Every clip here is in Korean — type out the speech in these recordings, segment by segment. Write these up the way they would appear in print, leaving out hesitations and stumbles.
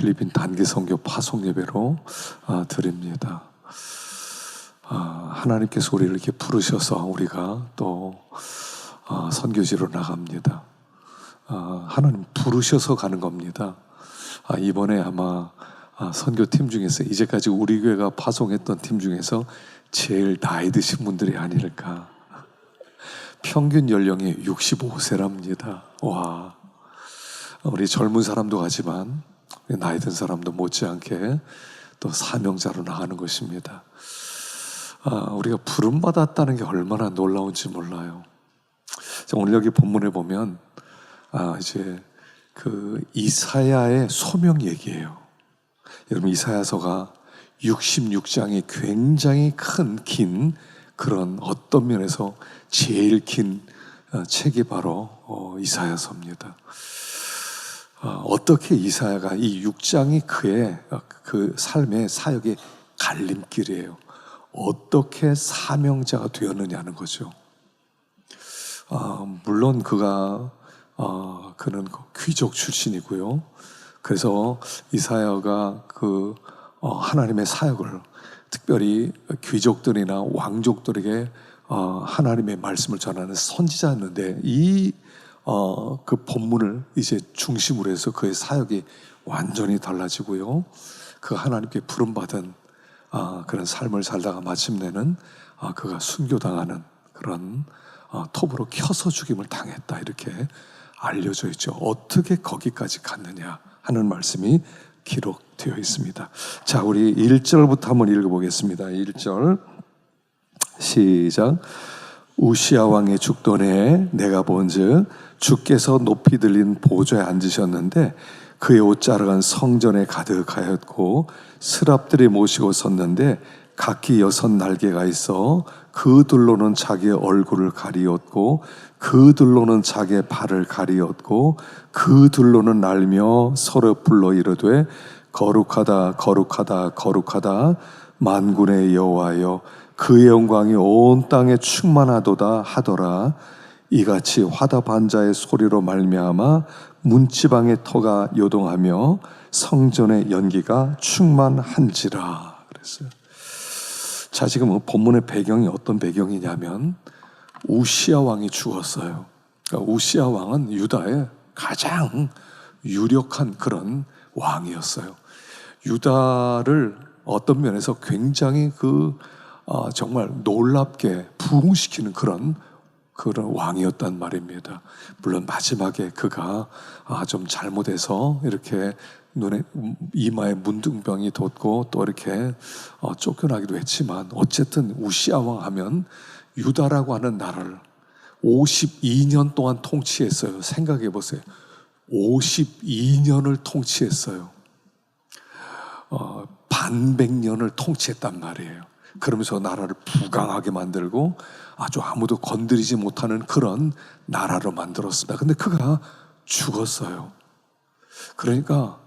필리핀 단기 선교 파송 예배로 드립니다. 하나님께서 우리를 이렇게 부르셔서 우리가 또 선교지로 나갑니다. 하나님 부르셔서 가는 겁니다. 이번에 아마 선교팀 중에서 이제까지 우리 교회가 파송했던 팀 중에서 제일 나이 드신 분들이 아닐까. 평균 연령이 65세랍니다. 와, 우리 젊은 사람도 가지만 나이 든 사람도 못지않게 또 사명자로 나가는 것입니다. 우리가 부름받았다는 게 얼마나 놀라운지 몰라요. 오늘 여기 본문에 보면 이제 그 이사야의 소명 얘기예요. 여러분, 이사야서가 66장이 굉장히 긴 그런 어떤 면에서 제일 긴 책이 바로 이사야서입니다. 어떻게 이사야가 이 6장이 그의 그 삶의 사역의 갈림길이에요. 어떻게 사명자가 되었느냐는 거죠. 물론 그는 귀족 출신이고요. 그래서 이사야가 하나님의 사역을 특별히 귀족들이나 왕족들에게 하나님의 말씀을 전하는 선지자였는데 그 본문을 이제 중심으로 해서 그의 사역이 완전히 달라지고요. 그 하나님께 부름받은 그런 삶을 살다가 마침내는 그가 순교당하는 그런 톱으로 켜서 죽임을 당했다, 이렇게 알려져 있죠. 어떻게 거기까지 갔느냐 하는 말씀이 기록되어 있습니다. 자, 우리 1절부터 한번 읽어보겠습니다. 1절 시작. 우시야 왕의 죽던 해에 내가 본즉 주께서 높이 들린 보좌에 앉으셨는데 그의 옷자락은 성전에 가득하였고 스랍들이 모시고 섰는데 각기 6 날개가 있어 그 둘로는 자기의 얼굴을 가리었고 그 둘로는 자기의 발을 가리었고 그 둘로는 날며 서로 불러 이르되 거룩하다 거룩하다 거룩하다 만군의 여호와여 그의 영광이 온 땅에 충만하도다 하더라. 이같이 화답한 자의 소리로 말미암아 문지방의 터가 요동하며 성전의 연기가 충만한지라 그랬어요. 자, 지금 본문의 배경이 어떤 배경이냐면 우시야 왕이 죽었어요. 그러니까 우시야 왕은 유다의 가장 유력한 그런 왕이었어요. 유다를 어떤 면에서 굉장히 정말 놀랍게 부흥시키는 그런 왕이었단 말입니다. 물론 마지막에 그가 좀 잘못해서 이렇게 이마에 문둥병이 돋고 또 이렇게 쫓겨나기도 했지만 어쨌든 우시야 왕 하면 유다라고 하는 나라를 52년 동안 통치했어요. 생각해 보세요. 52년을 통치했어요. 반백년을 통치했단 말이에요. 그러면서 나라를 부강하게 만들고 아무도 건드리지 못하는 그런 나라로 만들었습니다. 근데 그가 죽었어요. 그러니까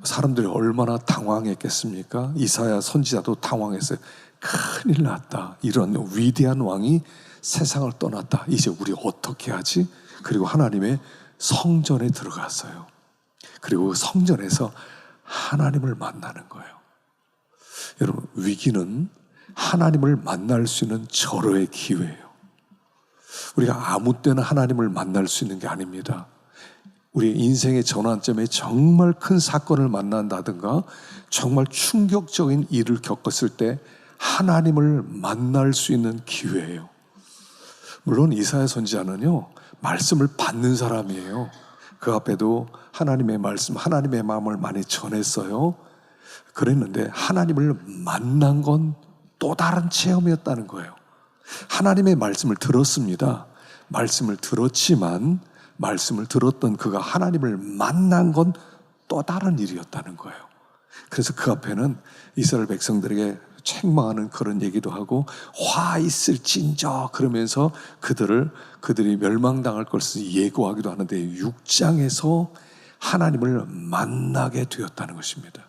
사람들이 얼마나 당황했겠습니까? 이사야 선지자도 당황했어요. 큰일 났다. 이런 위대한 왕이 세상을 떠났다. 이제 우리 어떻게 하지? 그리고 하나님의 성전에 들어갔어요. 그리고 성전에서 하나님을 만나는 거예요. 여러분, 위기는 하나님을 만날 수 있는 절호의 기회예요. 우리가 아무 때나 하나님을 만날 수 있는 게 아닙니다. 우리 인생의 전환점에 정말 큰 사건을 만난다든가 정말 충격적인 일을 겪었을 때 하나님을 만날 수 있는 기회예요. 물론 이사야 선지자는요, 말씀을 받는 사람이에요. 그 앞에도 하나님의 말씀, 하나님의 마음을 많이 전했어요. 그랬는데 하나님을 만난 건 또 다른 체험이었다는 거예요. 하나님의 말씀을 들었습니다. 말씀을 들었지만 말씀을 들었던 그가 하나님을 만난 건 또 다른 일이었다는 거예요. 그래서 그 앞에는 이스라엘 백성들에게 책망하는 그런 얘기도 하고 화 있을진저 그러면서 그들이 멸망당할 것을 예고하기도 하는데 6장에서 하나님을 만나게 되었다는 것입니다.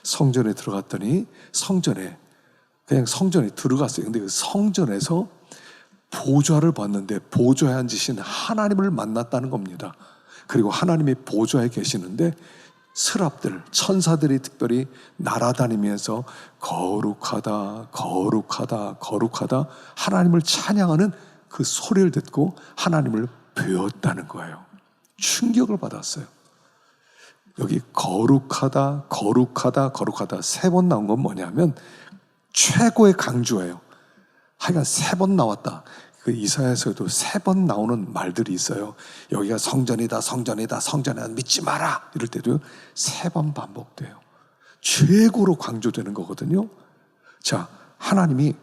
성전에 들어갔더니 그냥 성전에 들어갔어요. 근데 그 성전에서 보좌를 봤는데 보좌에 앉으신 하나님을 만났다는 겁니다. 그리고 하나님의 보좌에 계시는데 스랍들, 천사들이 특별히 날아다니면서 거룩하다, 거룩하다, 거룩하다 하나님을 찬양하는 그 소리를 듣고 하나님을 배웠다는 거예요. 충격을 받았어요. 여기 거룩하다, 거룩하다, 거룩하다 3번 나온 건 뭐냐면 최고의 강조예요. 하여간 3번 나왔다. 그 이사야서에도 3번 나오는 말들이 있어요. 여기가 성전이다, 성전이다, 성전이다, 믿지 마라 이럴 때도 3번 반복돼요. 최고로 강조되는 거거든요. 자, 하나님이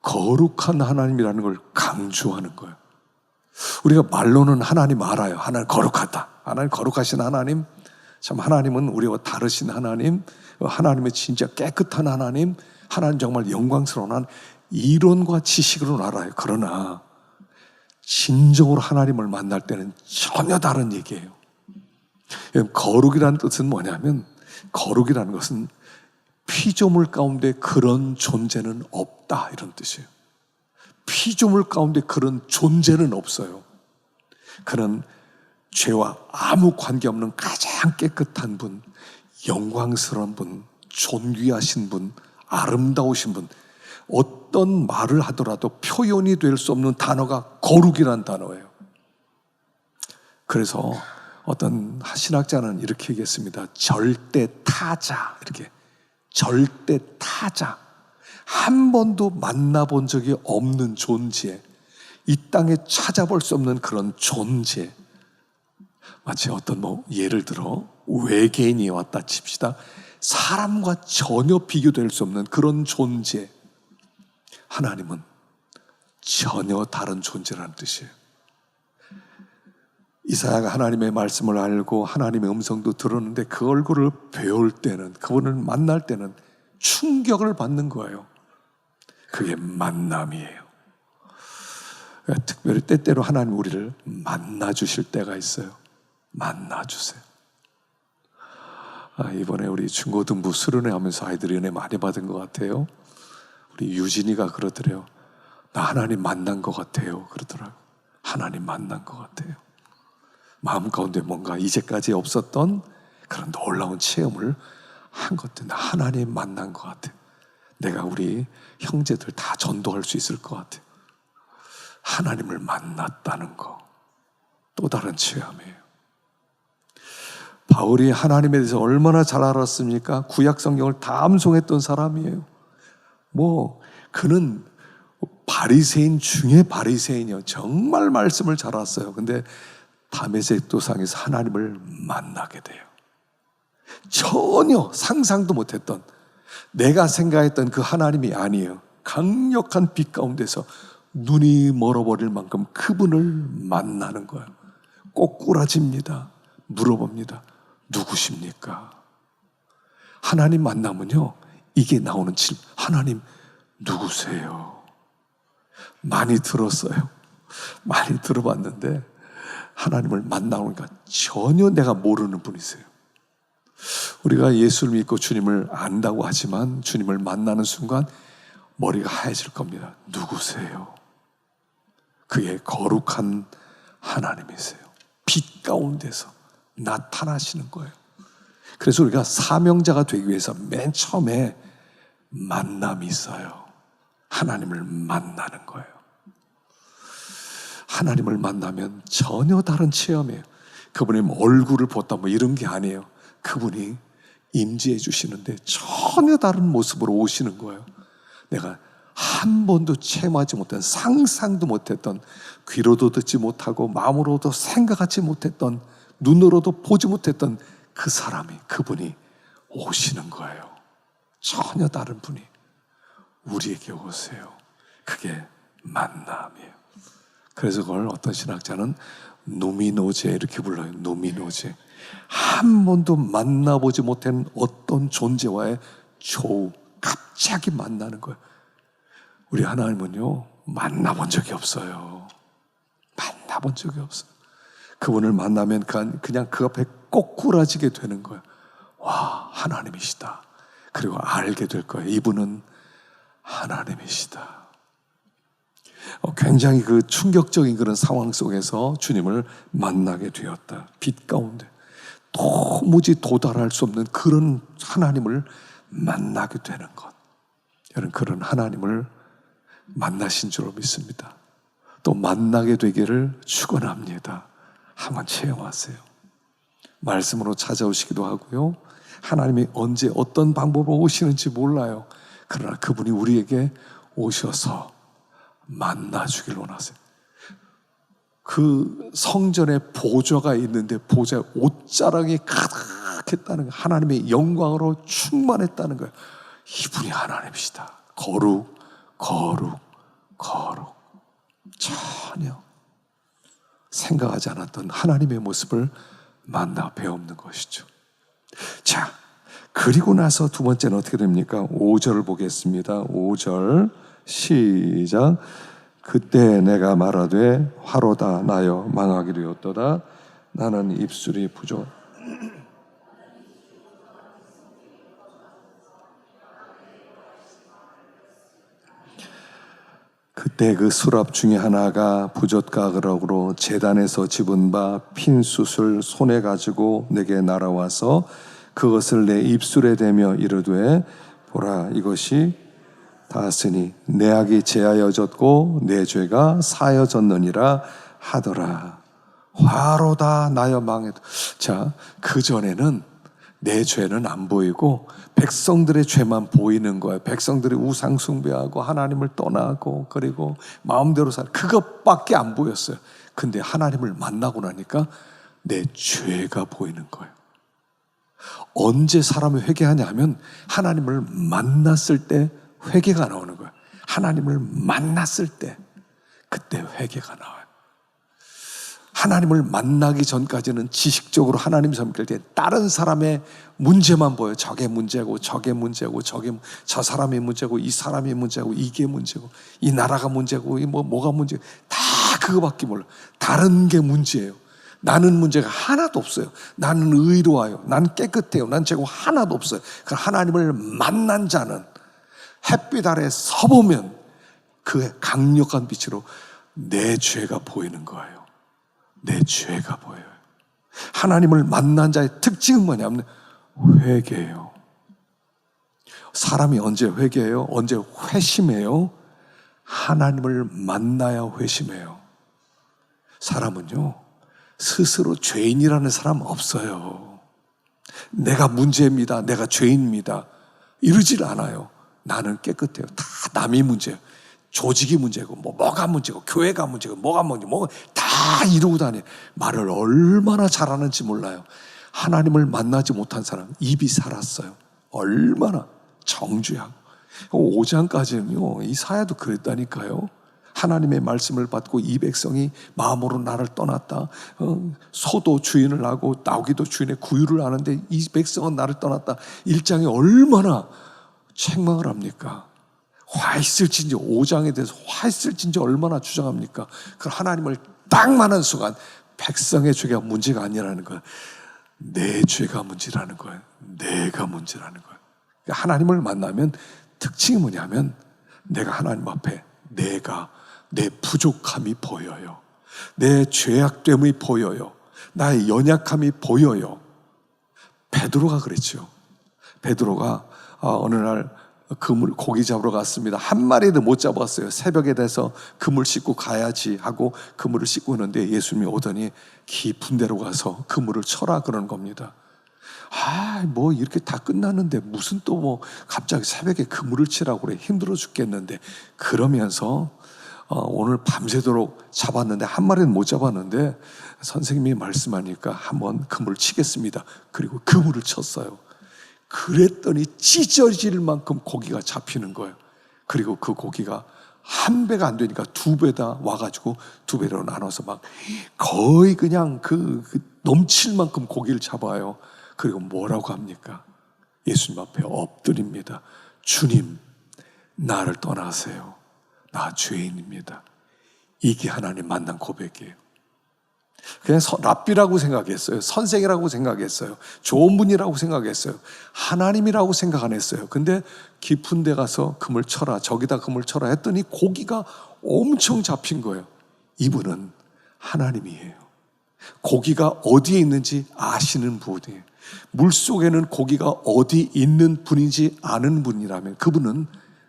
거룩한 하나님이라는 걸 강조하는 거예요. 우리가 말로는 하나님 알아요. 하나님 거룩하다. 하나님 거룩하신 하나님. 참 하나님은 우리와 다르신 하나님, 하나님의 진짜 깨끗한 하나님, 하나님 정말 영광스러운 하나님, 이론과 지식으로는 알아요. 그러나 진정으로 하나님을 만날 때는 전혀 다른 얘기예요. 거룩이라는 뜻은 뭐냐면, 거룩이라는 것은 피조물 가운데 그런 존재는 없다 이런 뜻이에요. 피조물 가운데 그런 존재는 없어요. 그는 죄와 아무 관계없는 가장 깨끗한 분, 영광스러운 분, 존귀하신 분, 아름다우신 분. 어떤 말을 하더라도 표현이 될 수 없는 단어가 거룩이라는 단어예요. 그래서 어떤 신학자는 이렇게 얘기했습니다. 절대 타자, 이렇게 절대 타자, 한 번도 만나본 적이 없는 존재, 이 땅에 찾아볼 수 없는 그런 존재. 마치 어떤 예를 들어 외계인이 왔다 칩시다. 사람과 전혀 비교될 수 없는 그런 존재. 하나님은 전혀 다른 존재라는 뜻이에요. 이사야가 하나님의 말씀을 알고 하나님의 음성도 들었는데 그 얼굴을 배울 때는, 그분을 만날 때는 충격을 받는 거예요. 그게 만남이에요. 특별히 때때로 하나님 우리를 만나주실 때가 있어요. 만나주세요. 이번에 우리 중고등부 수련회 하면서 아이들이 은혜 많이 받은 것 같아요. 우리 유진이가 그러더래요. 나 하나님 만난 것 같아요. 그러더라고요. 하나님 만난 것 같아요. 마음 가운데 뭔가 이제까지 없었던 그런 놀라운 체험을 한 것들, 나 하나님 만난 것 같아요. 내가 우리 형제들 다 전도할 수 있을 것 같아요. 하나님을 만났다는 거, 또 다른 체험이에요. 바울이 하나님에 대해서 얼마나 잘 알았습니까? 구약 성경을 다 암송했던 사람이에요. 그는 바리새인 중에 바리새인이요. 정말 말씀을 잘 알았어요. 근데 다메섹 도상에서 하나님을 만나게 돼요. 전혀 상상도 못했던, 내가 생각했던 그 하나님이 아니에요. 강력한 빛 가운데서 눈이 멀어버릴 만큼 그분을 만나는 거예요. 꼬꾸라집니다. 물어봅니다. 누구십니까? 하나님 만나면요, 이게 나오는 질문. 하나님 누구세요? 많이 들었어요. 많이 들어봤는데 하나님을 만나오니까 전혀 내가 모르는 분이세요. 우리가 예수를 믿고 주님을 안다고 하지만 주님을 만나는 순간 머리가 하얘질 겁니다. 누구세요? 그의 거룩한 하나님이세요. 빛 가운데서 나타나시는 거예요. 그래서 우리가 사명자가 되기 위해서 맨 처음에 만남이 있어요. 하나님을 만나는 거예요. 하나님을 만나면 전혀 다른 체험이에요. 그분의 얼굴을 보다 이런 게 아니에요. 그분이 임재해 주시는데 전혀 다른 모습으로 오시는 거예요. 내가 한 번도 체험하지 못한, 상상도 못했던, 귀로도 듣지 못하고 마음으로도 생각하지 못했던, 눈으로도 보지 못했던 그 사람이, 그분이 오시는 거예요. 전혀 다른 분이 우리에게 오세요. 그게 만남이에요. 그래서 그걸 어떤 신학자는 누미노제 이렇게 불러요. 누미노제. 한 번도 만나보지 못한 어떤 존재와의 조우, 갑자기 만나는 거예요. 우리 하나님은요, 만나본 적이 없어요. 만나본 적이 없어요. 그분을 만나면 그냥 그 앞에 꼬꾸라지게 되는 거예요. 와, 하나님이시다. 그리고 알게 될 거예요. 이분은 하나님이시다. 굉장히 그 충격적인 그런 상황 속에서 주님을 만나게 되었다. 빛 가운데. 도무지 도달할 수 없는 그런 하나님을 만나게 되는 것. 여러분, 그런 하나님을 만나신 줄로 믿습니다. 또 만나게 되기를 축원합니다. 한번 체험하세요. 말씀으로 찾아오시기도 하고요. 하나님이 언제 어떤 방법으로 오시는지 몰라요. 그러나 그분이 우리에게 오셔서 만나주길 원하세요. 그 성전에 보좌가 있는데 보좌에 옷자락이 가득했다는 거예요. 하나님의 영광으로 충만했다는 거예요. 이분이 하나님이시다. 거룩, 거룩, 거룩. 전혀 생각하지 않았던 하나님의 모습을 만나 배우는 것이죠. 자, 그리고 나서 두 번째는 어떻게 됩니까? 5절을 보겠습니다. 5절 시작. 그때 내가 말하되 화로다 나여 망하게 되었도다. 나는 입술이 부족. 그때 그 수랍 중에 하나가 부젓가락으로 제단에서 집은 바 핀 숯을 손에 가지고 내게 날아와서 그것을 내 입술에 대며 이르되 보라 이것이 닿았으니 내 악이 제하여졌고 내 죄가 사여졌느니라 하더라. 화로다 나여 망했다. 자, 그전에는 내 죄는 안 보이고 백성들의 죄만 보이는 거예요. 백성들이 우상 숭배하고 하나님을 떠나고 그리고 마음대로 그것밖에 안 보였어요. 근데 하나님을 만나고 나니까 내 죄가 보이는 거예요. 언제 사람이 회개하냐 하면 하나님을 만났을 때 회개가 나오는 거예요. 하나님을 만났을 때 그때 회개가 나와요. 하나님을 만나기 전까지는 지식적으로 하나님 섬길 때 다른 사람의 문제만 보여요. 저게 문제고 저게 문제고 저 사람이 문제고 이 사람이 문제고 이게 문제고 이 나라가 문제고 뭐가 문제고 다 그거밖에 몰라요. 다른 게 문제예요. 나는 문제가 하나도 없어요. 나는 의로워요. 난 깨끗해요. 난 죄가 하나도 없어요. 그 하나님을 만난 자는 햇빛 아래 서보면 그 강력한 빛으로 내 죄가 보이는 거예요. 내 죄가 보여요. 하나님을 만난 자의 특징은 뭐냐면 회개예요. 사람이 언제 회개해요? 언제 회심해요? 하나님을 만나야 회심해요. 사람은요 스스로 죄인이라는 사람 없어요. 내가 문제입니다. 내가 죄인입니다. 이러질 않아요. 나는 깨끗해요. 다 남이 문제예요. 조직이 문제고 뭐가 문제고 교회가 문제고 뭐가 다 이루고 다녀요. 말을 얼마나 잘하는지 몰라요. 하나님을 만나지 못한 사람 입이 살았어요. 얼마나 정죄하고 5장까지는요 이 사야도 그랬다니까요. 하나님의 말씀을 받고 이 백성이 마음으로 나를 떠났다. 소도 주인을 하고 나귀도 주인의 구유를 아는데 이 백성은 나를 떠났다. 1장에 얼마나 책망을 합니까? 화 있을진지 5장에 대해서 화 있을진지 얼마나 주장합니까? 그 하나님을 딱 만난 순간 백성의 죄가 문제가 아니라는 거예요. 내 죄가 문제라는 거예요. 내가 문제라는 거예요. 그러니까 하나님을 만나면 특징이 뭐냐면 내가 하나님 앞에 내 부족함이 보여요. 내 죄악됨이 보여요. 나의 연약함이 보여요. 베드로가 그랬죠. 베드로가 어느 날 고기 잡으러 갔습니다. 한 마리도 못 잡았어요. 새벽에 돼서 그물 씻고 가야지 하고 그물을 씻고 있는데 예수님이 오더니 깊은 데로 가서 그물을 쳐라 그러는 겁니다. 뭐 이렇게 다 끝났는데 무슨 또 갑자기 새벽에 그물을 치라고 그래. 힘들어 죽겠는데 그러면서 오늘 밤새도록 잡았는데 한 마리는 못 잡았는데 선생님이 말씀하니까 한번 그물을 치겠습니다. 그리고 그물을 쳤어요. 그랬더니 찢어질 만큼 고기가 잡히는 거예요. 그리고 그 고기가 한 배가 안 되니까 두 배다 와가지고 두 배로 나눠서 막 거의 그냥 그 넘칠 만큼 고기를 잡아요. 그리고 뭐라고 합니까? 예수님 앞에 엎드립니다. 주님, 나를 떠나세요. 나 죄인입니다. 이게 하나님 만난 고백이에요. 그냥 랍비라고 생각했어요. 선생이라고 생각했어요. 좋은 분이라고 생각했어요. 하나님이라고 생각 안 했어요. 근데 깊은 데 가서 그물 쳐라, 저기다 그물 쳐라 했더니 고기가 엄청 잡힌 거예요. 이분은 하나님이에요. 고기가 어디에 있는지 아시는 분이에요. 물속에는 고기가 어디 있는 분인지 아는 분이라면 그분은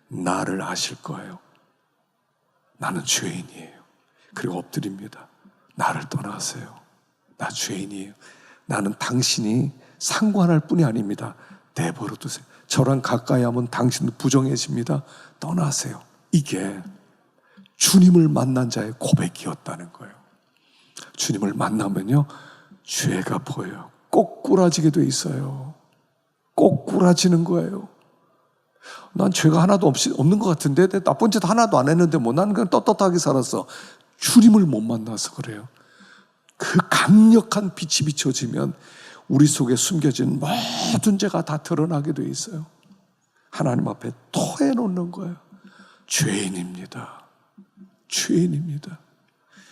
나를 아실 거예요. 나는 죄인이에요. 그리고 엎드립니다. 나를 떠나세요. 나 죄인이에요. 나는 당신이 상관할 뿐이 아닙니다. 내버려 두세요. 저랑 가까이 하면 당신도 부정해집니다. 떠나세요. 이게 주님을 만난 자의 고백이었다는 거예요. 주님을 만나면요, 죄가 보여요. 꼬꾸라지게 돼 있어요. 꼬꾸라지는 거예요. 난 죄가 하나도 없는 것 같은데, 나쁜 짓 하나도 안 했는데 나는 그냥 떳떳하게 살았어. 주님을 못 만나서 그래요. 그 강력한 빛이 비춰지면 우리 속에 숨겨진 모든 죄가 다 드러나게 돼 있어요. 하나님 앞에 토해놓는 거예요. 죄인입니다. 죄인입니다.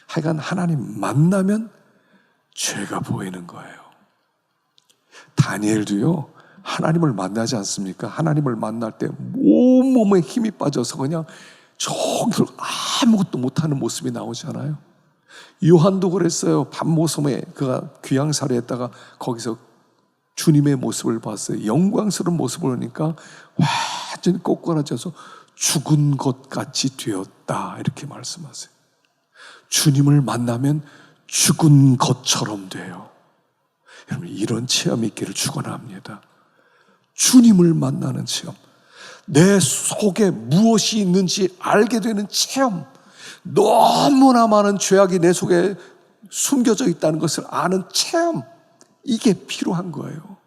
하여간 하나님 만나면 죄가 보이는 거예요. 다니엘도요, 하나님을 만나지 않습니까? 하나님을 만날 때 온몸에 힘이 빠져서 그냥 정말 아무것도 못하는 모습이 나오잖아요. 요한도 그랬어요. 밤모섬에 그가 귀양살이 했다가 거기서 주님의 모습을 봤어요. 영광스러운 모습을 보니까 완전히 꼬꾸라져서 죽은 것 같이 되었다, 이렇게 말씀하세요. 주님을 만나면 죽은 것처럼 돼요. 여러분, 이런 체험이 있기를 축원합니다. 주님을 만나는 체험, 내 속에 무엇이 있는지 알게 되는 체험, 너무나 많은 죄악이 내 속에 숨겨져 있다는 것을 아는 체험, 이게 필요한 거예요.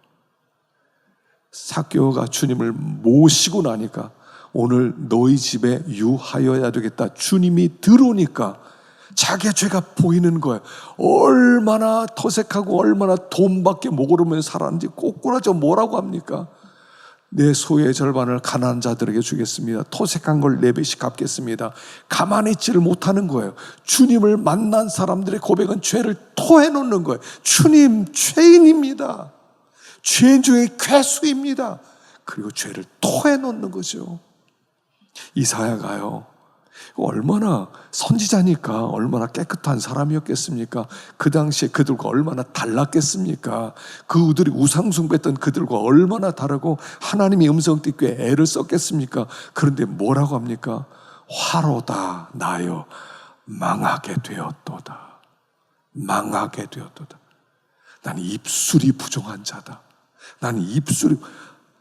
삭개오가 주님을 모시고 나니까 오늘 너희 집에 유하여야 되겠다, 주님이 들어오니까 자기의 죄가 보이는 거예요. 얼마나 터색하고 얼마나 돈밖에 모르면서 살았는지 꼬꾸라져 뭐라고 합니까? 내 소유의 절반을 가난한 자들에게 주겠습니다. 토색한 걸 4배씩 갚겠습니다. 가만히 있지를 못하는 거예요. 주님을 만난 사람들의 고백은 죄를 토해놓는 거예요. 주님, 죄인입니다. 죄인 중에 괴수입니다. 그리고 죄를 토해놓는 거죠. 이사야가요, 얼마나 선지자니까 얼마나 깨끗한 사람이었겠습니까? 그 당시에 그들과 얼마나 달랐겠습니까? 그들이 우상숭배했던 그들과 얼마나 다르고 하나님의 음성 듣기 위해 애를 썼겠습니까? 그런데 뭐라고 합니까? 화로다 나여 망하게 되었도다. 망하게 되었도다. 나는 입술이 부정한 자다. 나는 입술이,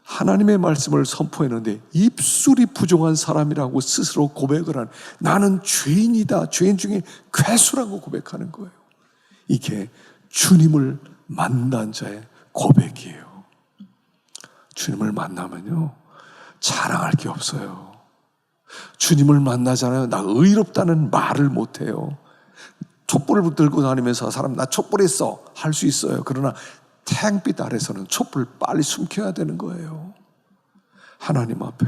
하나님의 말씀을 선포했는데 입술이 부정한 사람이라고 스스로 고백을 한, 나는 죄인이다, 죄인 중에 괴수라고 고백하는 거예요. 이게 주님을 만난 자의 고백이에요. 주님을 만나면요, 자랑할 게 없어요. 주님을 만나잖아요, 나 의롭다는 말을 못해요. 촛불을 들고 다니면서 사람 나 촛불했어 할 수 있어요. 그러나 태양빛 아래서는 촛불 빨리 숨겨야 되는 거예요. 하나님 앞에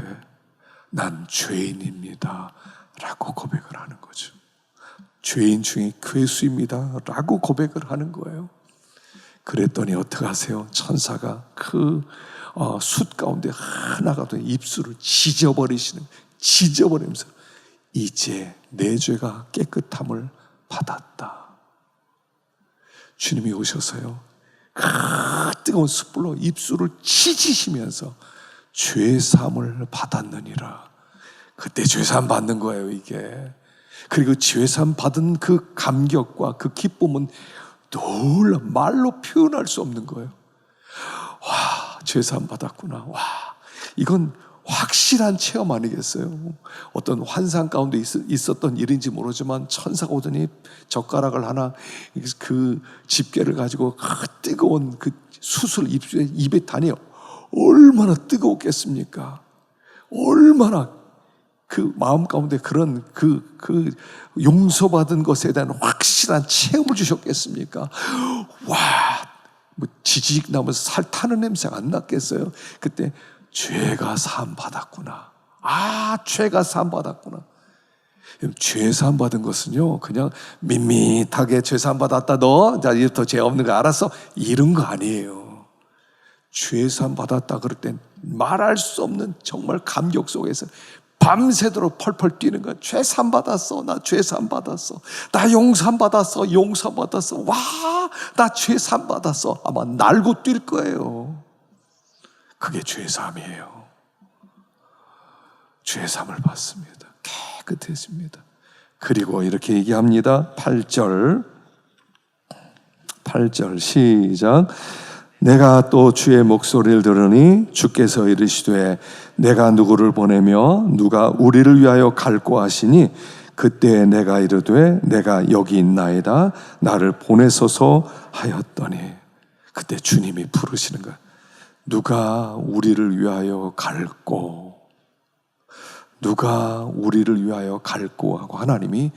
난 죄인입니다 라고 고백을 하는 거죠. 죄인 중에 괴수입니다 라고 고백을 하는 거예요. 그랬더니 어떡하세요? 천사가 그 숯 가운데 하나가 된 입술을 지져버리면서 이제 내 죄가 깨끗함을 받았다. 주님이 오셔서요, 뜨거운 숯불로 입술을 찢으시면서 죄사함을 받았느니라. 그때 죄사함 받는 거예요, 이게. 그리고 죄사함 받은 그 감격과 그 기쁨은 놀라 말로 표현할 수 없는 거예요. 와, 죄사함 받았구나. 와, 이건 확실한 체험 아니겠어요? 어떤 환상 가운데 있었던 일인지 모르지만 천사가 오더니 젓가락을 하나, 그 집게를 가지고 뜨거운 그 숯을 입에 다니, 얼마나 뜨거웠겠습니까? 얼마나 그 마음 가운데 그런 그 용서받은 것에 대한 확실한 체험을 주셨겠습니까? 와, 뭐 지직 나면서 살 타는 냄새가 안 났겠어요? 그때 죄가 사함 받았구나. 아, 죄가 사함 받았구나. 죄 사함 받은 것은요, 그냥 밋밋하게 죄 사함 받았다, 너 자 이제 더 죄 없는 거 알았어, 이런 거 아니에요. 죄 사함 받았다 그럴 땐 말할 수 없는 정말 감격 속에서 밤새도록 펄펄 뛰는 거야. 죄 산 받았어. 나 죄 산 받았어. 나 용서 받았어. 용서 받았어. 와, 나 죄 산 받았어. 아마 날고 뛸 거예요. 그게 죄 삼이에요. 죄 삼을 받습니다. 깨끗해집니다. 그리고 이렇게 얘기합니다. 8절 시작. 내가 또 주의 목소리를 들으니 주께서 이르시되 내가 누구를 보내며 누가 우리를 위하여 갈고 하시니 그때 내가 이르되 내가 여기 있나이다 나를 보내소서 하였더니, 그때 주님이 부르시는 거야. 누가 우리를 위하여 갈고, 누가 우리를 위하여 갈고 하고 하나님이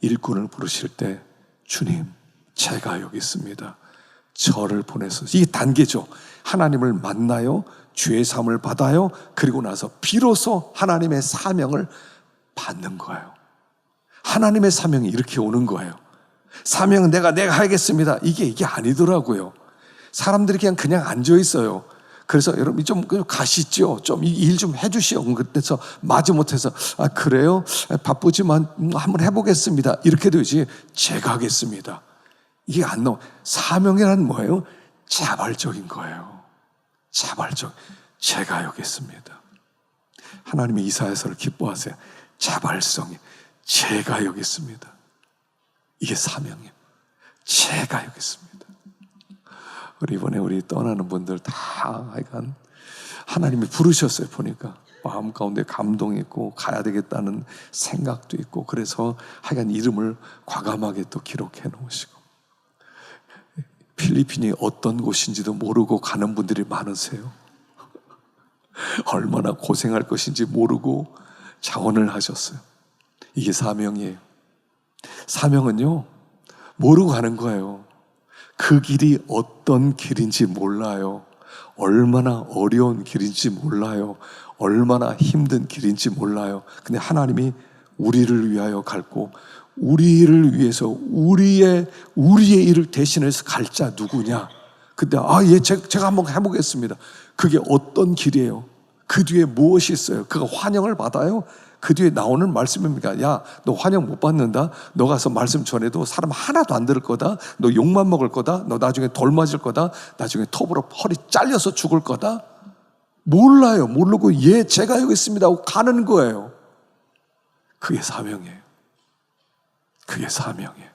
일꾼을 부르실 때 주님 제가 여기 있습니다. 저를 보내서, 이게 단계죠. 하나님을 만나요. 죄 사함을 받아요. 그리고 나서 비로소 하나님의 사명을 받는 거예요. 하나님의 사명이 이렇게 오는 거예요. 사명은 내가 하겠습니다. 이게 아니더라고요. 사람들이 그냥 앉아 있어요. 그래서 여러분 좀 가시죠. 좀 일 좀 해주시오. 그래서 마지못해서 그래요? 바쁘지만 한번 해보겠습니다. 이렇게 되지. 제가 하겠습니다. 이게 안 나와. 사명이란 뭐예요? 자발적인 거예요. 자발적. 제가 여기 있습니다. 하나님이 이사야서를 기뻐하세요. 자발성이. 제가 여기 있습니다. 이게 사명이에요. 제가 여기 있습니다. 이번에 우리 떠나는 분들 다 하여간 하나님이 부르셨어요. 보니까 마음 가운데 감동이 있고 가야 되겠다는 생각도 있고, 그래서 하여간 이름을 과감하게 또 기록해 놓으시고, 필리핀이 어떤 곳인지도 모르고 가는 분들이 많으세요. 얼마나 고생할 것인지 모르고 자원을 하셨어요. 이게 사명이에요. 사명은요, 모르고 가는 거예요. 그 길이 어떤 길인지 몰라요. 얼마나 어려운 길인지 몰라요. 얼마나 힘든 길인지 몰라요. 근데 하나님이 우리를 위하여 갈고, 우리를 위해서 우리의 일을 대신해서 갈 자 누구냐? 근데 제가 한번 해보겠습니다. 그게 어떤 길이에요? 그 뒤에 무엇이 있어요? 그가 환영을 받아요? 그 뒤에 나오는 말씀입니까? 야, 너 환영 못 받는다? 너 가서 말씀 전해도 사람 하나도 안 들을 거다? 너 욕만 먹을 거다? 너 나중에 돌 맞을 거다? 나중에 톱으로 허리 잘려서 죽을 거다? 몰라요. 모르고 제가 여기 있습니다 하고 가는 거예요. 그게 사명이에요. 그게 사명이에요.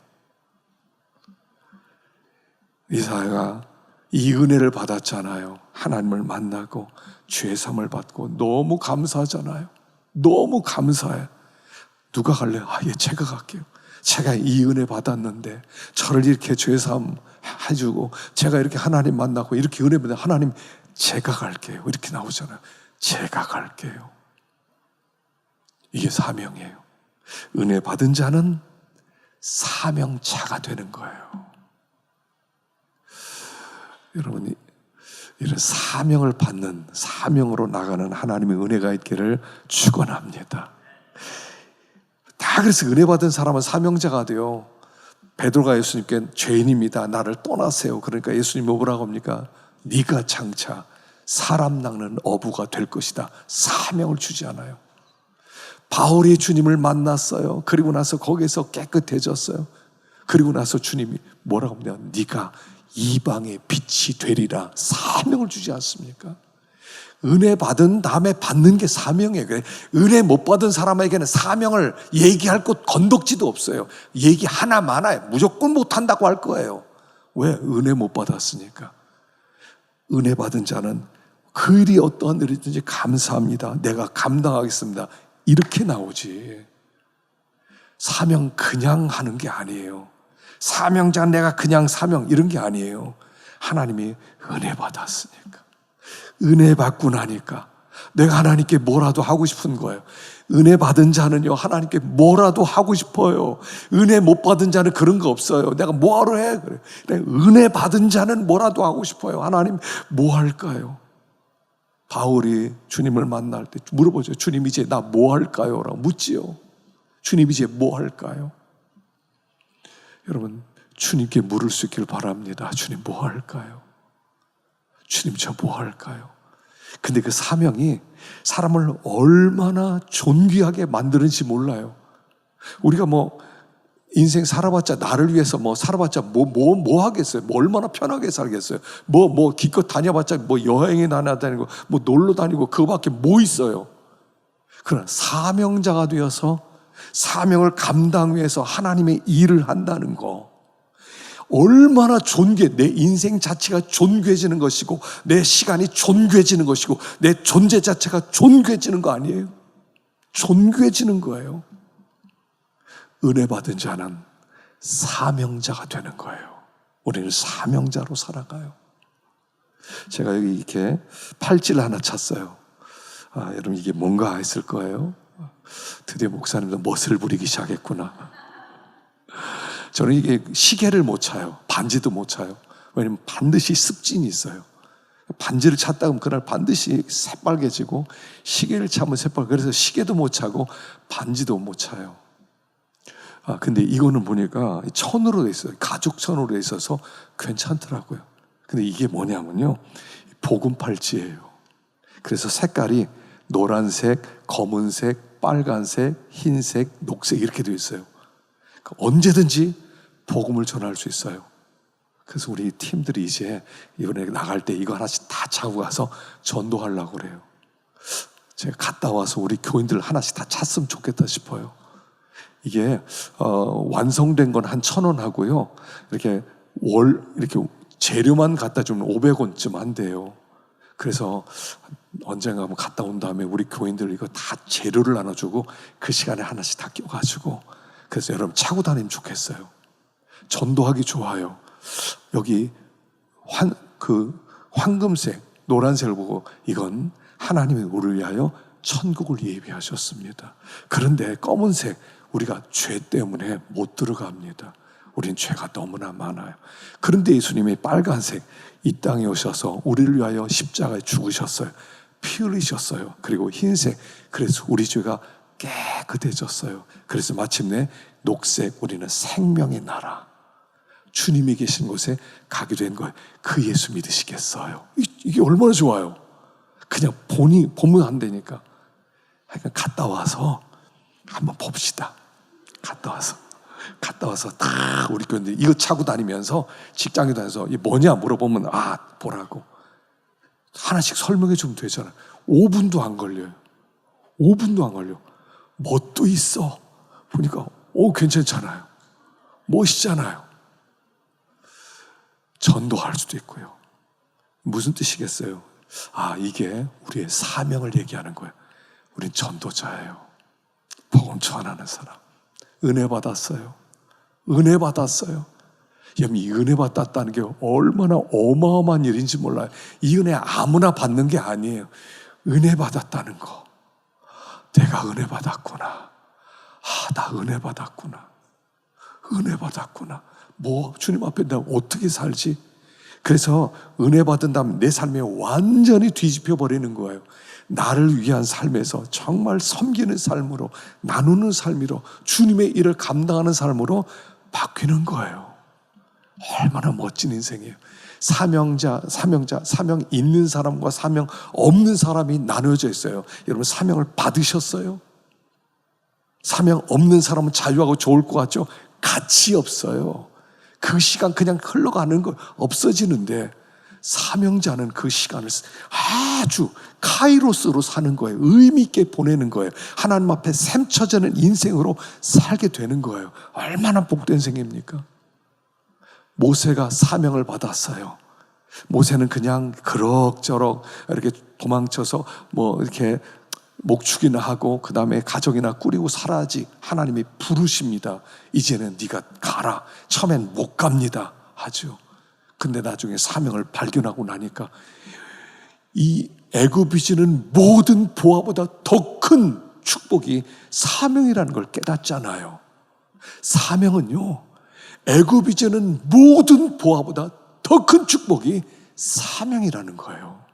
이사야가 이 은혜를 받았잖아요. 하나님을 만나고 죄 사함을 받고 너무 감사하잖아요. 너무 감사해. 누가 갈래요? 제가 갈게요. 제가 이 은혜 받았는데 저를 이렇게 죄 사함 해주고 제가 이렇게 하나님 만나고 이렇게 은혜 받아, 하나님 제가 갈게요. 이렇게 나오잖아요. 제가 갈게요. 이게 사명이에요. 은혜 받은 자는 사명자가 되는 거예요. 여러분이 이런 사명을 받는, 사명으로 나가는 하나님의 은혜가 있기를 축원합니다. 다 그래서 은혜 받은 사람은 사명자가 돼요. 베드로가 예수님께 죄인입니다, 나를 떠나세요. 그러니까 예수님이 뭐라고 합니까? 네가 장차 사람 낚는 어부가 될 것이다. 사명을 주지 않아요. 바울이 주님을 만났어요. 그리고 나서 거기에서 깨끗해졌어요. 그리고 나서 주님이 뭐라고 합니까? 네가 이방의 빛이 되리라. 사명을 주지 않습니까? 은혜 받은 다음에 받는 게 사명이에요. 은혜 못 받은 사람에게는 사명을 얘기할 곳 건덕지도 없어요. 얘기 하나 많아요. 무조건 못한다고 할 거예요. 왜? 은혜 못 받았으니까. 은혜 받은 자는 그 일이 어떠한 일이든지 감사합니다. 내가 감당하겠습니다. 이렇게 나오지. 사명 그냥 하는 게 아니에요. 사명자 내가 그냥 사명 이런 게 아니에요. 하나님이 은혜 받았으니까, 은혜 받고 나니까 내가 하나님께 뭐라도 하고 싶은 거예요. 은혜 받은 자는요, 하나님께 뭐라도 하고 싶어요. 은혜 못 받은 자는 그런 거 없어요. 내가 뭐하러 해? 그래. 은혜 받은 자는 뭐라도 하고 싶어요. 하나님 뭐 할까요? 바울이 주님을 만날 때 물어보죠. 주님 이제 나 뭐 할까요? 라고 묻지요. 주님 이제 뭐 할까요? 여러분, 주님께 물을 수 있기를 바랍니다. 주님 뭐 할까요? 주님 저 뭐 할까요? 근데 그 사명이 사람을 얼마나 존귀하게 만드는지 몰라요. 우리가 뭐 인생 살아봤자 나를 위해서 뭐 살아봤자 뭐 하겠어요? 뭐 얼마나 편하게 살겠어요? 뭐 기껏 다녀봤자 뭐 여행에 다니고 뭐 놀러 다니고 그거밖에 뭐 있어요? 그러나 사명자가 되어서 사명을 감당 위해서 하나님의 일을 한다는 거 얼마나 내 인생 자체가 존귀해지는 것이고 내 시간이 존귀해지는 것이고 내 존재 자체가 존귀해지는 거 아니에요? 존귀해지는 거예요. 은혜 받은 자는 사명자가 되는 거예요. 우리는 사명자로 살아가요. 제가 여기 이렇게 팔찌를 하나 찼어요. 여러분 이게 뭔가 했을 거예요. 드디어 목사님도 멋을 부리기 시작했구나. 저는 이게 시계를 못 차요. 반지도 못 차요. 왜냐면 반드시 습진이 있어요. 반지를 찼다 그러면 그날 반드시 새빨개지고 시계를 차면 새빨개. 그래서 시계도 못 차고 반지도 못 차요. 근데 이거는 보니까 천으로 돼 있어요. 가죽 천으로 돼 있어서 괜찮더라고요. 근데 이게 뭐냐면요, 복음 팔찌예요. 그래서 색깔이 노란색, 검은색, 빨간색, 흰색, 녹색 이렇게 되어 있어요. 언제든지 복음을 전할 수 있어요. 그래서 우리 팀들이 이제 이번에 나갈 때 이거 하나씩 다 차고 가서 전도하려고 그래요. 제가 갔다 와서 우리 교인들 하나씩 다 찼으면 좋겠다 싶어요. 이게 완성된 건 한 1,000원 하고요. 이렇게 이렇게 재료만 갖다 주면 500원쯤 한대요. 그래서 언젠가 한번 갔다 온 다음에 우리 교인들 이거 다 재료를 나눠주고 그 시간에 하나씩 다 껴가지고, 그래서 여러분 차고 다니면 좋겠어요. 전도하기 좋아요. 여기 황금색, 노란색을 보고 이건 하나님이 우리를 위하여 천국을 예비하셨습니다. 그런데 검은색, 우리가 죄 때문에 못 들어갑니다. 우린 죄가 너무나 많아요. 그런데 예수님이 빨간색, 이 땅에 오셔서 우리를 위하여 십자가에 죽으셨어요. 피 흘리셨어요. 그리고 흰색, 그래서 우리 죄가 깨끗해졌어요. 그래서 마침내 녹색, 우리는 생명의 나라, 주님이 계신 곳에 가게 된 거예요. 그 예수 믿으시겠어요? 이게 얼마나 좋아요. 그냥 보면 안 되니까. 그러니까 갔다 와서 한번 봅시다. 갔다 와서 다 우리 교인들이 이거 차고 다니면서 직장에 다녀서 이게 뭐냐 물어보면 보라고 하나씩 설명해 주면 되잖아요. 5분도 안 걸려요. 5분도 안 걸려. 멋도 있어. 보니까 괜찮잖아요. 멋있잖아요. 전도할 수도 있고요. 무슨 뜻이겠어요? 이게 우리의 사명을 얘기하는 거예요. 우린 전도자예요. 복음 전하는 사람. 은혜 받았어요. 은혜 받았어요. 여러분, 이 은혜 받았다는 게 얼마나 어마어마한 일인지 몰라요. 이 은혜 아무나 받는 게 아니에요. 은혜 받았다는 거. 내가 은혜 받았구나. 나 은혜 받았구나. 은혜 받았구나. 주님 앞에 내가 어떻게 살지? 그래서 은혜 받은 다음 내 삶에 완전히 뒤집혀 버리는 거예요. 나를 위한 삶에서 정말 섬기는 삶으로, 나누는 삶으로, 주님의 일을 감당하는 삶으로 바뀌는 거예요. 얼마나 멋진 인생이에요. 사명 있는 사람과 사명 없는 사람이 나눠져 있어요. 여러분, 사명을 받으셨어요? 사명 없는 사람은 자유하고 좋을 것 같죠? 가치 없어요. 그 시간 그냥 흘러가는 거 없어지는데, 사명자는 그 시간을 아주 카이로스로 사는 거예요. 의미 있게 보내는 거예요. 하나님 앞에 샘쳐지는 인생으로 살게 되는 거예요. 얼마나 복된 생입니까? 모세가 사명을 받았어요. 모세는 그냥 그럭저럭 이렇게 도망쳐서 이렇게 목축이나 하고 그 다음에 가정이나 꾸리고 살아야지. 하나님이 부르십니다. 이제는 네가 가라. 처음엔 못 갑니다 하죠. 근데 나중에 사명을 발견하고 나니까 이 애굽이 주는 모든 보화보다 더 큰 축복이 사명이라는 걸 깨닫잖아요. 사명은요, 애굽이 주는 모든 보화보다 더 큰 축복이 사명이라는 거예요.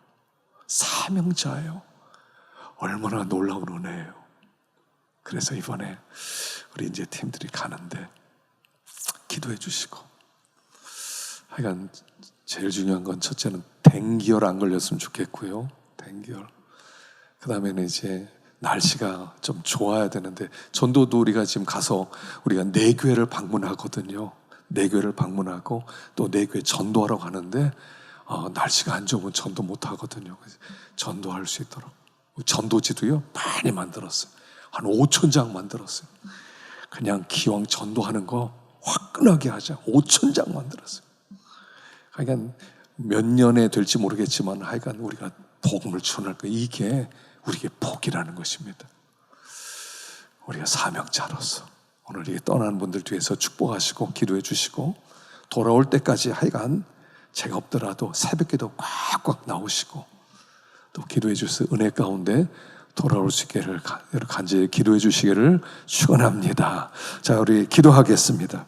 사명자예요. 얼마나 놀라운 은혜예요. 그래서 이번에 우리 이제 팀들이 가는데 기도해 주시고, 하여간 제일 중요한 건 첫째는 댕기열 안 걸렸으면 좋겠고요. N개월. 그 다음에는 이제 날씨가 좀 좋아야 되는데, 전도도 우리가 지금 가서 우리가 네 교회를 방문하거든요. 네 교회를 방문하고 또 네 교회 전도하러 가는데 날씨가 안 좋으면 전도 못 하거든요. 그래서 전도할 수 있도록 전도지도요 많이 만들었어요. 한 5,000장 만들었어요. 그냥 기왕 전도하는 거 화끈하게 하자. 5,000장 만들었어요. 그러니까 몇 년에 될지 모르겠지만 하여간 우리가 복음을 전할 거, 이게 우리에게 복이라는 것입니다. 우리가 사명자로서 오늘 이 떠나는 분들 뒤에서 축복하시고 기도해 주시고, 돌아올 때까지 하여간 제가 없더라도 새벽기도 꽉꽉 나오시고 또 기도해 주셔서 은혜 가운데 돌아올 수 있기를 간절히 기도해 주시기를 축원합니다. 자, 우리 기도하겠습니다.